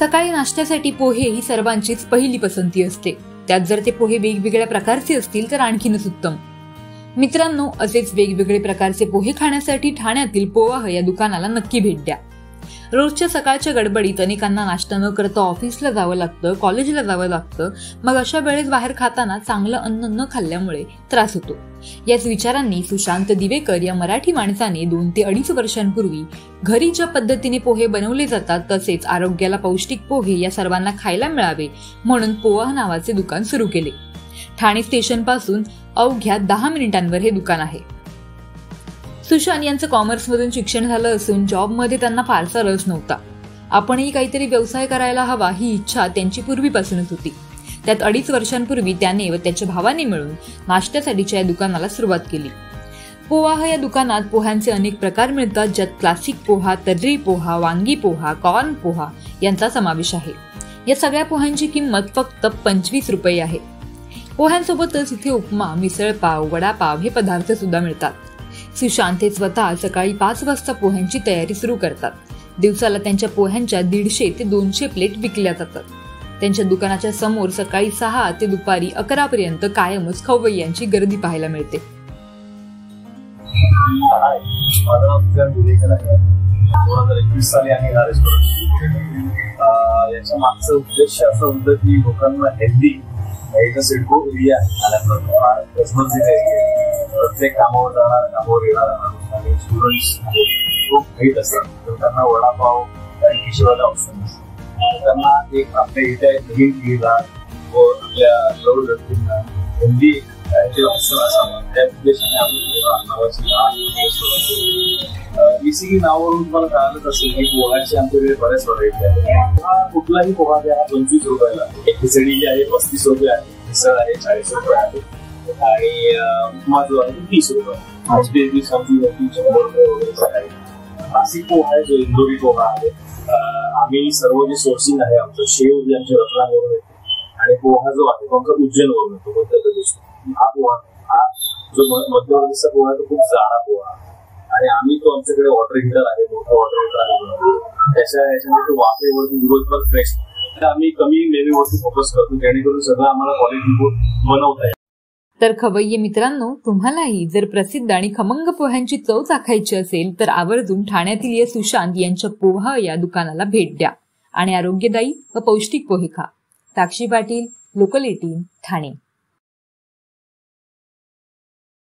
सकाळी नाश्त्यासाठी पोहे ही सर्वांचीच पहिली पसंती असते। त्यात जर ते पोहे वेगवेगळ्या प्रकारचे असतील तर आणखीनच उत्तम। मित्रांनो, असेच वेगवेगळे प्रकारचे पोहे खाण्यासाठी ठाण्यातील पोवाह या दुकानाला नक्की भेट द्या। रोजच्या सकाळच्या गडबडीत अनेकांना नाश्ता न करता ऑफिसला जावं लागतं, कॉलेजला जावं लागतं। मग अशा वेळेस बाहेर खाताना चांगलं अन्न न खाल्ल्यामुळे त्रास होतो। याच विचारांनी सुशांत दिवेकर या मराठी माणसाने 2 ते 2.5 वर्षांपूर्वी घरी ज्या पद्धतीने पोहे बनवले जातात तसेच आरोग्याला पौष्टिक पोहे या सर्वांना खायला मिळावे म्हणून पोवाह नावाचे दुकान सुरू केले। ठाणे स्टेशन पासून अवघ्या 10 मिनिटांवर हे दुकान आहे। सुशांत यांचं कॉमर्समधून शिक्षण झालं असून जॉबमध्ये त्यांना फारसा रस नव्हता। आपणही काहीतरी व्यवसाय करायला हवा ही इच्छा त्यांची पूर्वीपासूनच होती। त्यात 2.5 वर्षांपूर्वी त्याने व त्याच्या भावाने मिळून नाश्त्यासाठीच्या या दुकानाला सुरुवात केली। पोवाह या दुकानात पोह्यांचे अनेक प्रकार मिळतात, ज्यात क्लासिक पोहा, तर्री पोहा, वांगी पोहा, कॉर्न पोहा यांचा समावेश आहे। या सगळ्या पोह्यांची किंमत फक्त 25 रुपये आहे। पोह्यांसोबतच इथे उपमा, मिसळ पाव, वडापाव हे पदार्थ सुद्धा मिळतात। सुशांत हे स्वतः सकाळी 5 वाजता पोह्यांची तयारी सुरू करतात। दिवसाला त्यांच्या पोह्यांच्या 150 ते 200 प्लेट विकल्या जातात। त्यांच्या दुकानाच्या समोर सकाळी 6 ते दुपारी 11 पर्यंत कायमच खवय्यांची गर्दी पाहायला मिळते। याच्या मागचा उद्देश असा होता की लोकांना हेल्दी सिडको एरिया प्रत्येक कामावर जाणार, कामावर येणार आणि स्टुडंट्स खूप माहीत असतात, तर त्यांना वडापाव आणि शिवायला ऑप्शन असतात। त्यांना एक आपल्या इथे घेतला व आपल्या सर्व व्यक्तींना हेल्दी ऑप्शन असावा त्या उद्देशाने आम्ही नावाची बेसिकली नावावरून तुम्हाला कळालंच असेल की पोहाची आमच्याकडे बऱ्याच व्हरायटी आहेत। हा कुठलाही पोहा द्या 25 रुपयाला, खिचडी जी आहे 35 रुपये आहे, मिसळ आहे 40 रुपये आहे आणि उपमा जो आहे 30 रुपये, आजबी समजून 100 रुपये वगैरे आहे। नाशिक पोहा आहे जो इंदोरी पोहा आहे। आम्ही सर्व जे सोर्सिंग आहे आमचं शेव जे आमच्या रत्नागिरीवरून येते आणि पोहा जो आहे तो आमचा उज्जैनवरून येतो, मध्य प्रदेश। हा पोहा हा जो मध्य प्रदेशचा पोहा आहे तो खूप जाडा पोहा आणि आम्ही तो आमच्याकडे वॉटर हीटर आहे, मोठा वॉटर हीटर आहे, याच्यामध्ये वाफेवरती दिवसभर फ्रेश। आम्ही कमी मेवीवरती फोकस करतो जेणेकरून सगळं आम्हाला क्वालिटी फूड बनवता येईल। तर खवय्ये मित्रांनो, तुम्हालाही जर प्रसिद्ध आणि खमंग पोह्यांची चव चाखायची असेल तर आवर्जून ठाण्यातील या सुशांत यांच्या पोहा या दुकानाला भेट द्या आणि आरोग्यदायी व पौष्टिक पोहे खा। साक्षी पाटील, लोकल 18, ठाणे।